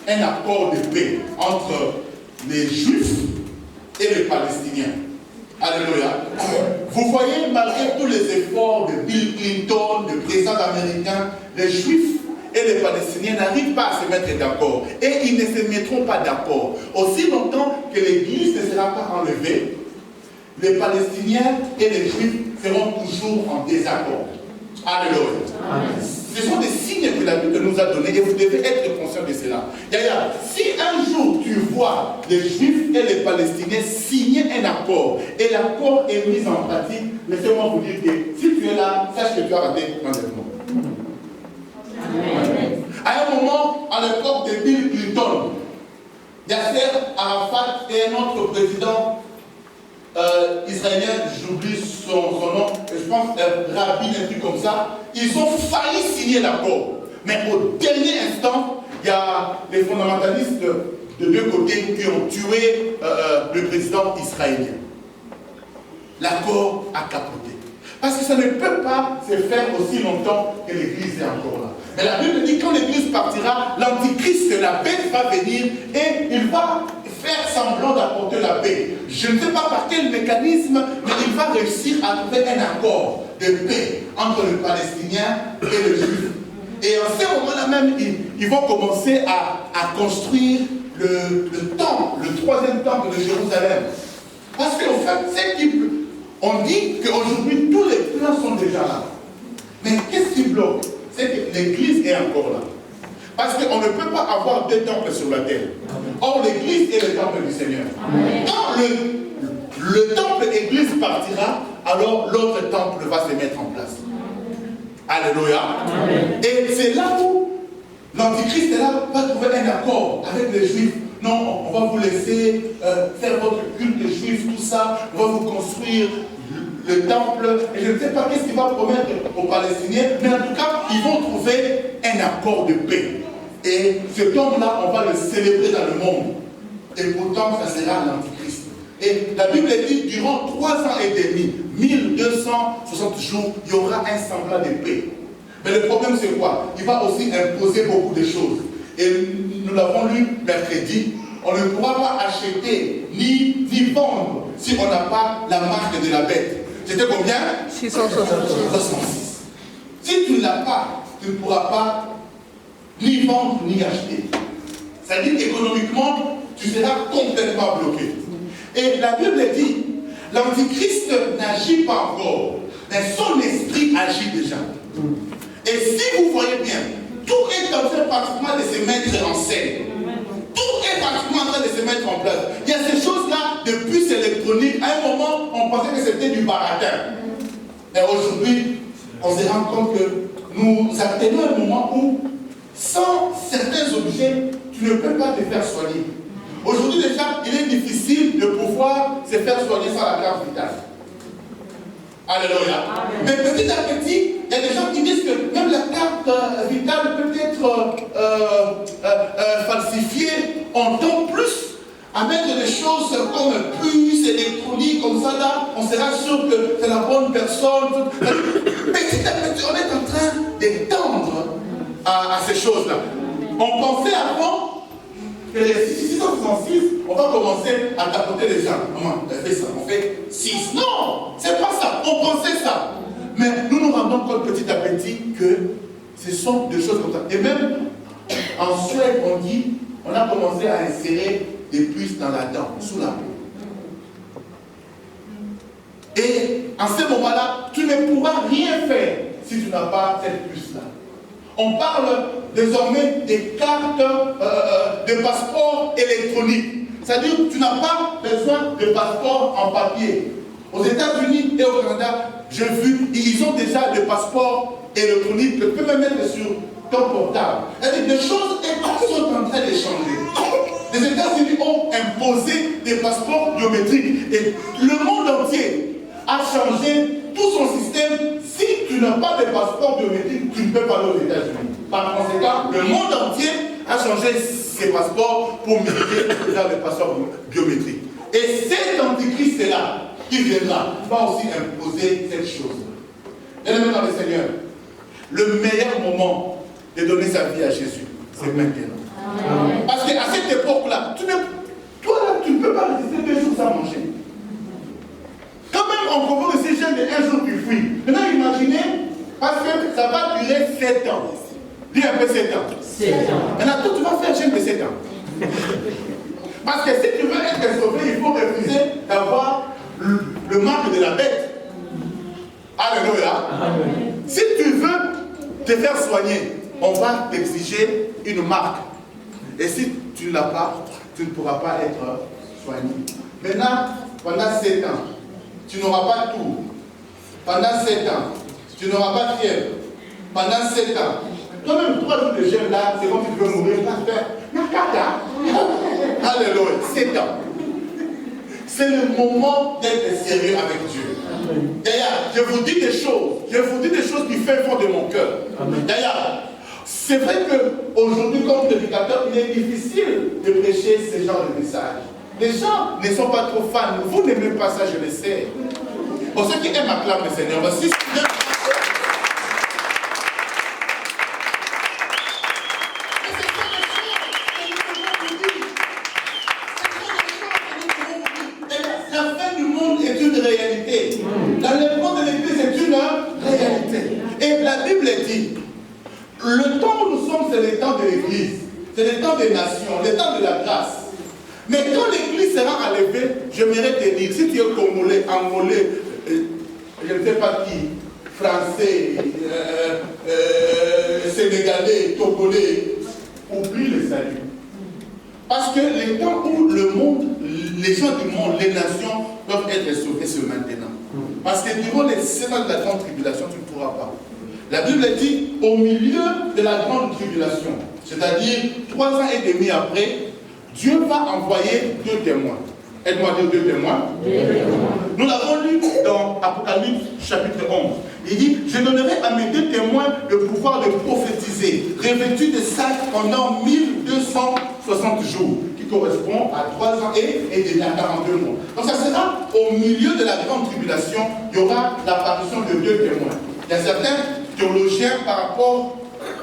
un accord de paix entre les Juifs et les Palestiniens. Alléluia. Vous voyez, malgré tous les efforts de Bill Clinton, de président américain, les Juifs et les Palestiniens n'arrivent pas à se mettre d'accord. Et ils ne se mettront pas d'accord. Aussi longtemps que l'Église ne sera pas enlevée, les Palestiniens et les Juifs seront toujours en désaccord. Alléluia. Amen. Ce sont des signes que la Bible nous a donnés et vous devez être conscient de cela. Yaya, si un jour tu vois les Juifs et les Palestiniens signer un accord et l'accord est mis en pratique, laissez-moi vous dire que si tu es là, sache que tu as raté l'enlèvement. À un moment, à l'époque de Bill Clinton, Yasser Arafat et un autre président israélien, j'oublie son nom, je pense Rabin, un truc comme ça, ils ont failli signer l'accord. Mais au dernier instant, il y a les fondamentalistes de deux côtés qui ont tué le président israélien. L'accord a capoté. Parce que ça ne peut pas se faire aussi longtemps que l'Église est encore là. Mais la Bible dit que quand l'Église partira, l'Antichrist de la paix va venir et il va faire semblant d'apporter la paix. Je ne sais pas par quel mécanisme, mais il va réussir à trouver un accord de paix entre les Palestiniens et les Juifs. Et en ce moment-là même, ils vont commencer à construire le temple, le troisième temple de Jérusalem. Parce qu'en fait, on dit qu'aujourd'hui, tous les plans sont déjà là. Mais qu'est-ce qui bloque? C'est que l'Église est encore là. Parce qu'on ne peut pas avoir deux temples sur la terre. Or, l'Église est le temple du Seigneur. Amen. Quand le temple Église partira, alors l'autre temple va se mettre en place. Alléluia. Amen. Et c'est là où l'Antichrist est là, va trouver un accord avec les Juifs. Non, on va vous laisser faire votre culte de Juifs, tout ça. On va vous construire le temple. Et je ne sais pas qu'est-ce qu'il va promettre aux Palestiniens, mais en tout cas, ils vont trouver un accord de paix. Et ce temps-là, on va le célébrer dans le monde. Et pourtant, ça sera l'Antichrist. Et la Bible dit, durant 3 ans et demi, 1260 jours, il y aura un semblant de paix. Mais le problème, c'est quoi? Il va aussi imposer beaucoup de choses. Et nous l'avons lu mercredi, on ne pourra pas acheter ni vendre si on n'a pas la marque de la bête. C'était combien? 666. Si tu ne l'as pas, tu ne pourras pas ni vendre ni acheter. C'est-à-dire qu'économiquement, tu seras complètement bloqué. Et la Bible dit, l'Antichrist n'agit pas encore, mais son esprit agit déjà. Et si vous voyez bien, tout est en train pratiquement de se mettre en scène. Tout est pratiquement en train de se mettre en place. Il y a ces choses-là de puces électroniques. À un moment, on pensait que c'était du baratin. Et aujourd'hui, on se rend compte que nous atteignons un moment où, sans certains objets, tu ne peux pas te faire soigner. Aujourd'hui déjà, il est difficile de pouvoir se faire soigner sans la carte vitale. Alléluia. Amen. Mais petit à petit, il y a des gens qui disent que même la carte vitale peut être falsifiée en temps plus à mettre des choses comme puces électroniques, comme ça là, on sera sûr que c'est la bonne personne. Petit à petit, on est en train d'étendre à ces choses-là. On pensait avant que les 666, on va commencer à tapoter les gens. Maman, on fait ça, on fait 6. Non, c'est pas ça. On pensait ça. Mais nous nous rendons compte petit à petit que ce sont des choses comme ça. Et même en Suède, on dit, on a commencé à insérer des puces dans la dent, sous la peau. Et en ce moment-là, tu ne pourras rien faire si tu n'as pas cette puce-là. On parle désormais des cartes de passeport électroniques. C'est-à-dire que tu n'as pas besoin de passeport en papier. Aux États-Unis et au Canada, j'ai vu, ils ont déjà des passeports électroniques que tu peux même mettre sur ton portable. C'est-à-dire que des choses sont en train de changer. Les États-Unis ont imposé des passeports biométriques. Et le monde entier a changé tout son système. Si tu n'as pas de passeport biométrique, tu ne peux pas aller aux États-Unis. Par conséquent, le monde entier a changé ses passeports pour mériter déjà les passeports biométriques. Et cet antichrist-là, qui viendra, va aussi imposer cette chose. Bien-aimés dans le Seigneur, le meilleur moment de donner sa vie à Jésus, c'est maintenant. Parce qu'à cette époque-là, toi là, tu ne peux pas résister 2 jours sans manger. Quand même, on propose de ces jeunes de 1 jour du fruit. Maintenant, imaginez, parce que ça va durer 7 ans. Dis un peu 7 ans. 7 ans. Maintenant, toi, tu vas faire jeûne de 7 ans. Parce que si tu veux être sauvé, il faut refuser d'avoir le marque de la bête. Alléluia. Si tu veux te faire soigner, on va t'exiger une marque. Et si tu ne l'as pas, tu ne pourras pas être soigné. Maintenant, pendant 7 ans, tu n'auras pas tout. Pendant 7 ans, tu n'auras pas de fièvre. Pendant 7 ans, toi-même 3 jours de jeûne là, c'est comme si tu veux mourir, tu vas faire. Alléluia, 7 ans. C'est le moment d'être sérieux avec Dieu. D'ailleurs, je vous dis des choses qui font fond de mon cœur. D'ailleurs, c'est vrai qu'aujourd'hui, comme prédicateur, il est difficile de prêcher ce genre de message. Les gens ne sont pas trop fans. Vous n'aimez pas ça, je le sais. Pour ceux qui aiment acclamer le Seigneur, voici ce que la fin du monde est une réalité. L'enlèvement de l'Église est une réalité. Et la Bible dit, le temps où nous sommes, c'est le temps de l'Église. C'est le temps des nations, le temps de la grâce. Mais quand l'Église sera enlevée, j'aimerais te dire, si tu es congolais, angolais, je ne sais pas qui, français, sénégalais, togolais, oublie le salut. Parce que les temps où le monde, les gens du monde, les nations doivent être sauvés, c'est maintenant. Parce que durant les 7 ans de la grande tribulation, tu ne pourras pas. La Bible dit, au milieu de la grande tribulation, c'est-à-dire 3 ans et demi après, Dieu va envoyer 2 témoins. Aide-moi à dire 2 témoins. Nous l'avons lu dans Apocalypse chapitre 11. Il dit, je donnerai à mes 2 témoins le pouvoir de prophétiser, revêtus de sac pendant 1260 jours, qui correspond à 3 ans et demi, à 42 mois. Donc ça sera au milieu de la grande tribulation, il y aura l'apparition de 2 témoins. Il y a certains théologiens par rapport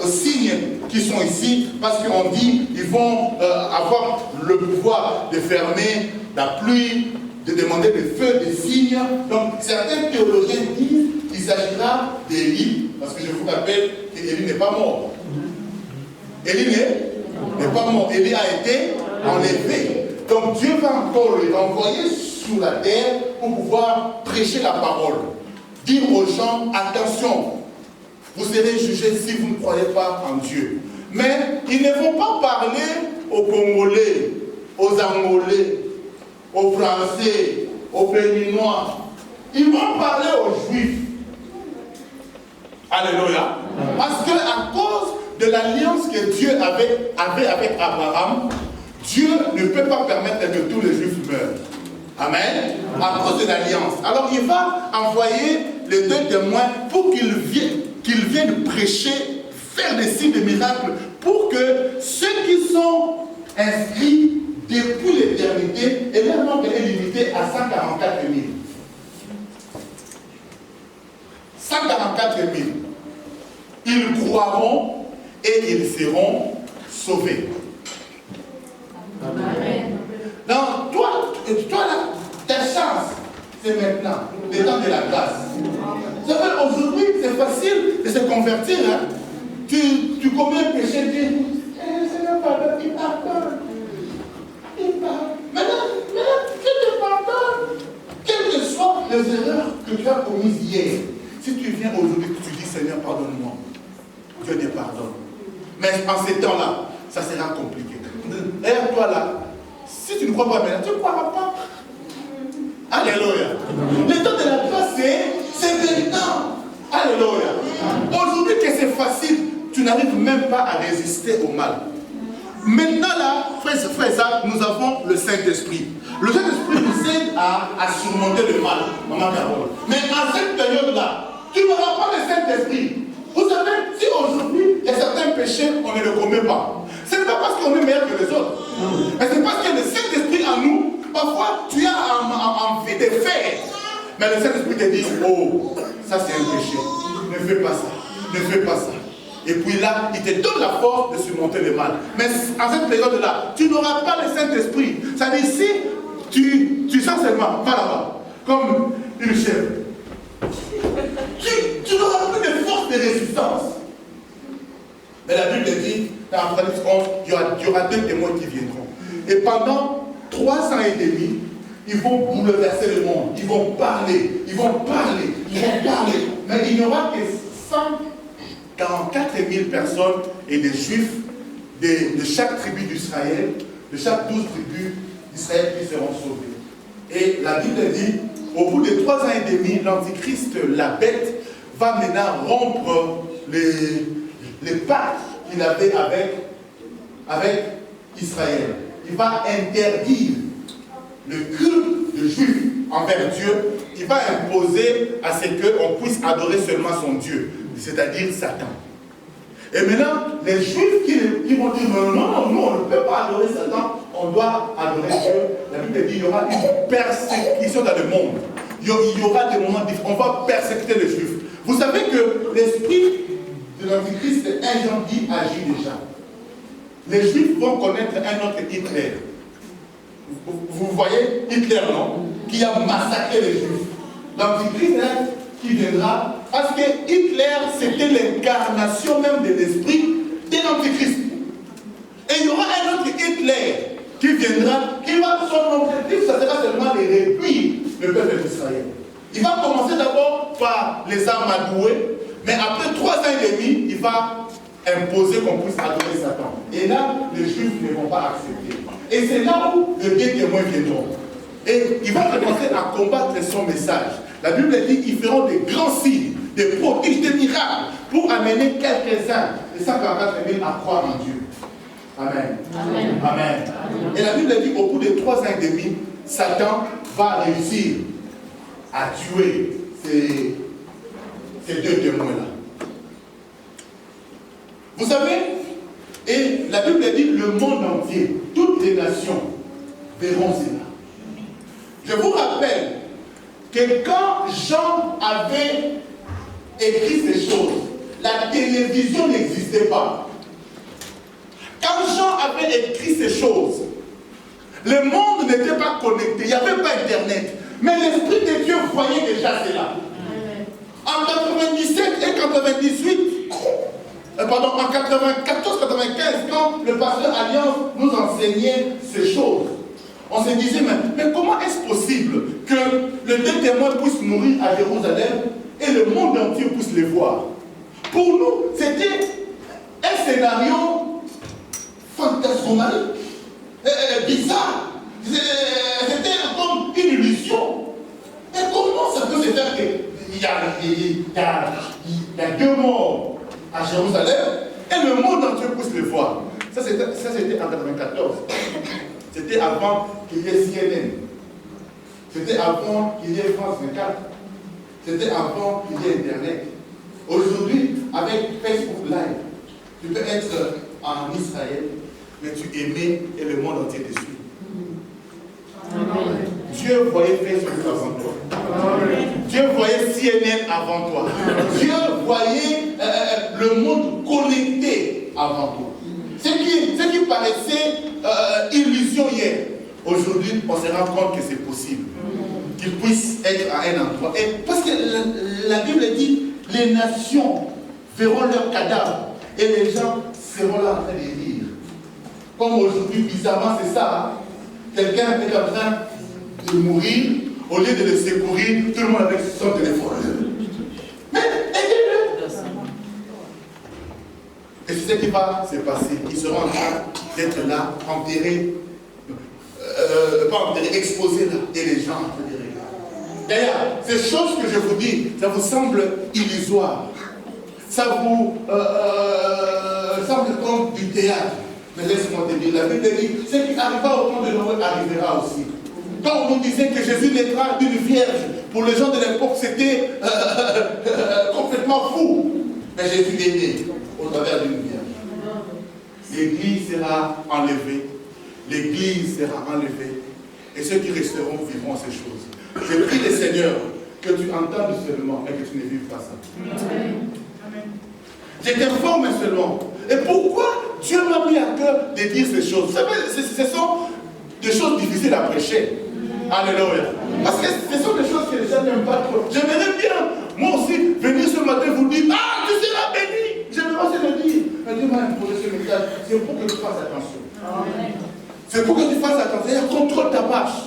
aux signes qui sont ici, parce qu'on dit qu'ils vont avoir le pouvoir de fermer la pluie, de demander des feux, des signes. Donc certains théologiens disent qu'il s'agira d'Élie, parce que je vous rappelle qu'Élie n'est pas mort. Élie n'est pas mort, Élie a été enlevé. Donc Dieu va encore le renvoyer sur la terre pour pouvoir prêcher la parole. Dire aux gens, attention, vous serez jugés si vous ne croyez pas en Dieu. Mais ils ne vont pas parler aux Congolais, aux Angolais, aux Français, aux Béninois. Ils vont parler aux Juifs. Alléluia. Parce qu'à cause de l'alliance que Dieu avait avec Abraham, Dieu ne peut pas permettre que tous les Juifs meurent. Amen. À cause de l'alliance. Alors il va envoyer les 2 témoins pour qu'ils viennent prêcher, faire des signes de miracles, pour que ceux qui sont inscrits depuis l'éternité, et leur nombre est limité à 144 000. 144 000. Ils croiront et ils seront sauvés. Amen. Donc, toi là, ta chance, c'est maintenant, le temps de la grâce. C'est vrai, aujourd'hui, c'est facile de se convertir. Hein? Tu commets un péché, tu dis, Seigneur, pardonne, il pardonne. Il pardonne. Maintenant, je te pardonne. Quelles que soient les erreurs que tu as commises hier, si tu viens aujourd'hui, tu dis, Seigneur, pardonne-moi, Dieu te pardonne. Mais en ces temps-là, ça sera compliqué. D'ailleurs, toi là, si tu ne crois pas maintenant, tu ne croiras pas. Alléluia. Le temps de la grâce, c'est maintenant. Alléluia. Aujourd'hui que c'est facile, tu n'arrives même pas à résister au mal. Maintenant là, frère, nous avons le Saint-Esprit. Le Saint-Esprit nous aide à surmonter le mal. Maman Carole. Mais à cette période-là, tu n'auras pas le Saint-Esprit. Vous savez, si aujourd'hui, il y a certains péchés, on ne les commet pas. Ce n'est pas parce qu'on est meilleur que les autres. Mais c'est parce que le Saint-Esprit en nous, parfois, tu as envie de faire. Mais le Saint-Esprit te dit, oh, ça c'est un péché. Ne fais pas ça. Ne fais pas ça. Et puis là, il te donne la force de surmonter le mal. Mais en cette période-là, tu n'auras pas le Saint-Esprit. Ça veut dire, si tu sens seulement, va là-bas, comme une chèvre, tu n'auras plus de force de résistance. Mais la Bible dit, dans Apocalypse 11, il y aura 2 témoins qui viendront. Et pendant 3 ans et demi, ils vont bouleverser le monde. Ils vont parler, ils vont parler, ils vont parler. Mais il n'y aura que 144 000 personnes et des Juifs de chaque tribu d'Israël, de chaque 12 tribus d'Israël qui seront sauvés. Et la Bible dit, au bout de 3 ans et demi, l'Antichrist, la bête, va maintenant rompre les pactes qu'il avait avec Israël. Il va interdire le culte de Juifs envers Dieu. Il va imposer à ce qu'on puisse adorer seulement son Dieu, c'est-à-dire Satan. Et maintenant, les Juifs qui vont dire non, nous on ne peut pas adorer Satan, on doit adorer Dieu. La Bible dit qu'il y aura une persécution dans le monde. Il y aura des moments différents, on va persécuter les Juifs. Vous savez que l'esprit de l'Antichrist incendie agit déjà. Les Juifs vont connaître un autre Hitler. Vous voyez Hitler, non? Qui a massacré les Juifs. L'Antichrist qui viendra, parce que Hitler, c'était l'incarnation même de l'esprit de l'Antichrist. Et il y aura un autre Hitler qui viendra, son objectif, ça sera seulement de réduire le peuple d'Israël. Il va commencer d'abord par les amadouer, mais après 3 ans et demi, il va imposer qu'on puisse adorer Satan. Et là, les Juifs ne vont pas accepter. Et c'est là où les 2 témoins viendront. Et ils vont commencer à combattre son message. La Bible dit qu'ils feront des grands signes, des prodiges, des miracles, pour amener quelques-uns, les 144 000, à croire en Dieu. Amen. Amen. Amen. Et la Bible dit qu'au bout de 3 ans et demi, Satan va réussir à tuer ces 2 témoins-là. Vous savez, et la Bible dit le monde entier, toutes les nations verront cela. Je vous rappelle que quand Jean avait écrit ces choses, la télévision n'existait pas. Quand Jean avait écrit ces choses, le monde n'était pas connecté, il n'y avait pas Internet. Mais l'Esprit de Dieu voyait déjà cela. En 97 et 98, en 94, 95, quand le pasteur Alliance nous enseignait ces choses, on se disait, mais comment est-ce possible que les 2 témoins puissent mourir à Jérusalem et le monde entier puisse les voir? Pour nous, c'était un scénario fantasmagorique, bizarre. C'était comme une illusion. Mais comment ça peut se faire qu'il y a 2 morts à Jérusalem et le monde entier puisse les voir? Ça c'était en 94. C'était avant qu'il y ait CNN. C'était avant qu'il y ait France 24. C'était avant qu'il y ait Internet. Aujourd'hui, avec Facebook Live, tu peux être en Israël, mais tu aimais et le monde entier te suit. Amen. Dieu voyait Facebook avant toi. Amen. Dieu voyait CNN avant toi. Dieu voyait le monde connecté avant toi. Ce qui paraissait illusion hier, aujourd'hui, on se rend compte que c'est possible. Qu'il puisse être à un endroit. Et parce que la Bible dit, les nations verront leurs cadavres et les gens seront là en train de rire. Comme aujourd'hui, bizarrement, c'est ça. Hein? Quelqu'un est en train de mourir, au lieu de le secourir, tout le monde avec son téléphone. Mais aidez-le. Et c'est ce qui va se passer. Ils seront en train d'être là, enterrés, pas enterrés, exposés là, et les gens en train de regarder. D'ailleurs, ces choses que je vous dis, ça vous semble illusoire. Ça vous semble comme du théâtre. Mais laisse-moi te dire, la Bible dit, ce qui arrivera au temps de Noé arrivera aussi. Quand on nous disait que Jésus naîtra d'une vierge, pour les gens de l'époque, c'était complètement fou. Mais Jésus est né au travers d'une vierge. L'Église sera enlevée. L'Église sera enlevée. Et ceux qui resteront vivront ces choses. Je prie le Seigneur que tu entendes seulement et que tu ne vives pas ça. Amen. J'étais fort mais seulement. Et pourquoi Dieu m'a mis à cœur de dire ces choses? Vous savez, ce sont des choses difficiles à prêcher. Alléluia. Parce que ce sont des choses que les gens n'aiment pas trop. J'aimerais bien, moi aussi, venir ce matin vous dire, ah, tu seras béni. J'aimerais aussi le dire. Mais Dieu m'a imposé ce message. C'est pour que tu fasses attention. C'est pour que tu fasses attention. Contrôle ta marche.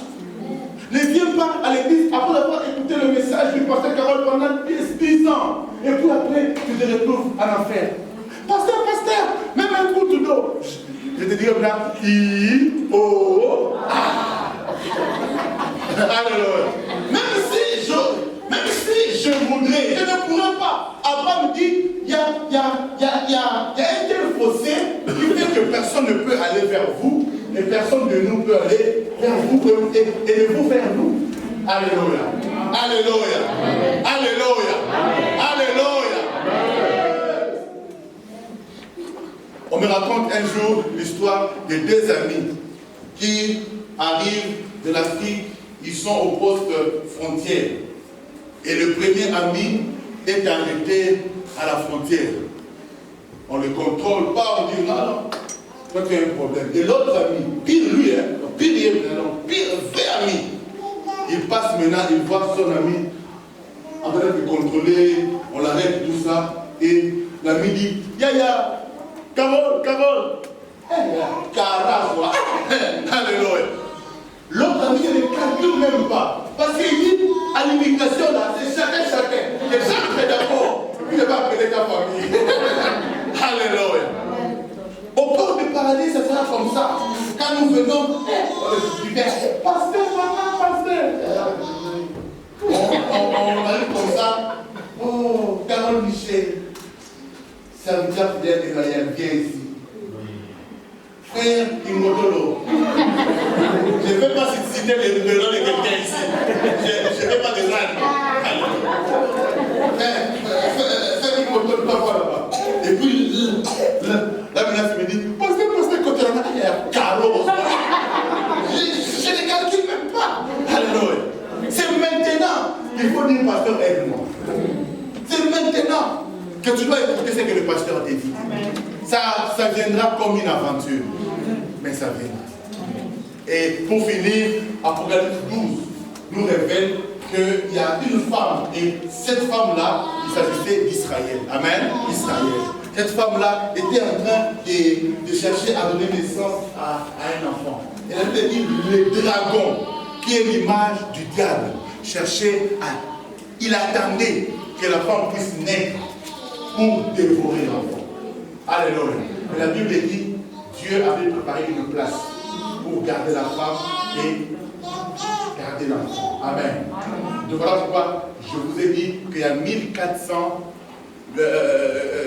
Ne viens pas à l'église après avoir écouté le message du pasteur Carole pendant 10 ans. Et puis après, tu te retrouves en enfer. Pasteur, même un coup de dos. Je te dis comme là, Alléluia. Même si je voudrais, je ne pourrais pas. Abraham dit, il y a un tel fossé qui fait que personne ne peut aller vers vous. Et personne de nous peut aller vers vous et de vous vers nous. Alléluia. Alléluia. Alléluia. Alléluia. On me raconte un jour l'histoire de 2 amis qui arrivent de l'Afrique, ils sont au poste frontière. Et le premier ami est arrêté à la frontière. On ne le contrôle pas, on dit non. Toi, tu as un problème. Et l'autre ami, pire lui, pire vrai ami, il passe maintenant, il voit son ami en train de contrôler, on l'arrête, tout ça, et l'ami dit, Yaya, Carole, Caraswa, alléluia. L'autre ami ne calcule même pas, parce qu'il dit, à l'immigration, là, c'est chacun. Et chaque fait d'abord, il ne va appeler ta famille. Alléluia. Au port du paradis, ça sera comme ça. Quand nous venons, on dit, pasteur, on arrive comme ça. Oh, Carole Michel, serviteur fidèle d'Israël, viens ici. Frère Imodolo, je ne vais pas citer le nom de quelqu'un ici. Je ne vais pas des ânes. Frère Imodolo, pas voir là-bas. Et puis, la menace me dit, pasteur, quand il y a Carole, je ne calcule même pas. Alléluia. C'est maintenant qu'il faut dire, pasteur, aide-moi. C'est maintenant que tu dois écouter ce que le pasteur t'a dit. Ça viendra comme une aventure. Mais ça viendra. Et pour finir, Apocalypse 12 nous révèle qu'il y a une femme. Et cette femme-là, il s'agissait d'Israël. Amen. Israël. Cette femme-là était en train de chercher à donner naissance à un enfant. Elle avait dit le dragon, qui est l'image du diable, cherchait à. Il attendait que la femme puisse naître pour dévorer l'enfant. Alléluia. Mais la Bible dit Dieu avait préparé une place pour garder la femme et garder l'enfant. Amen. Donc voilà pourquoi je vous ai dit qu'il y a 1400,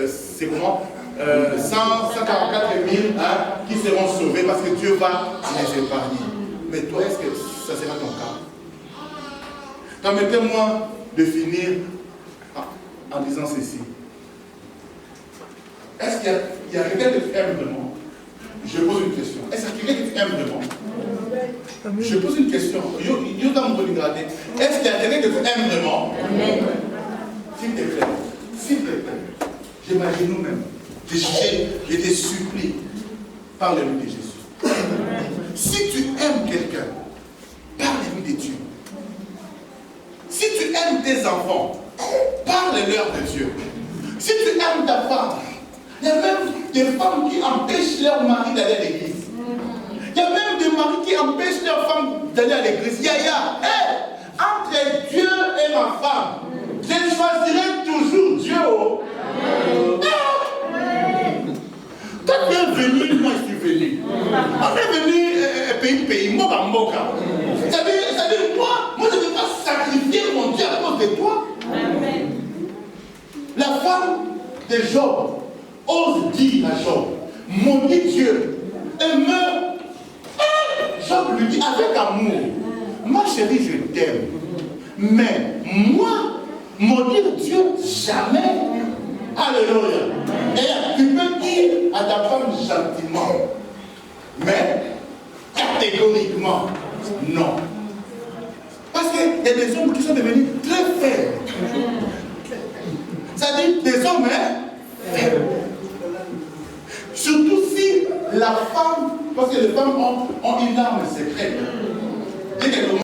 c'est comment 144 000 qui seront sauvés parce que Dieu va les épargner. Mais toi, est-ce que ça sera ton cas? Permettez-moi de finir en disant ceci. Est-ce qu'il y a quelqu'un qui aime vraiment? Je pose une question. Est-ce qu'il y a quelqu'un qui aime vraiment? Je pose une question. Est-ce qu'il y a quelqu'un qui aime vraiment? S'il te plaît, j'imagine nous-mêmes. Je te supplie, parle-lui de Jésus. Si tu aimes quelqu'un, parle-lui de Dieu. Si tu aimes tes enfants, parle-leur de Dieu. Si tu aimes ta femme, il y a même des femmes qui empêchent leur mari d'aller à l'église. Il y a même des maris qui empêchent leur femme d'aller à l'église. Entre Dieu et ma femme, je choisirai toujours Dieu. Toi tu es venu, moi je suis venu. On est venu pays, moka. C'est-à-dire, moi je ne vais pas sacrifier mon Dieu à cause de toi. Amen. La femme de Job ose dire à Job, mon Dieu, et meurt. Job lui dit avec amour, ma chérie, je t'aime. Mais moi, maudire Dieu, jamais. Alléluia. Et tu peux dire à ta femme gentiment, mais catégoriquement, non. Parce qu'il y a des hommes qui sont devenus très faibles. C'est-à-dire des hommes, fait. Surtout si la femme, parce que les femmes ont une arme secrète.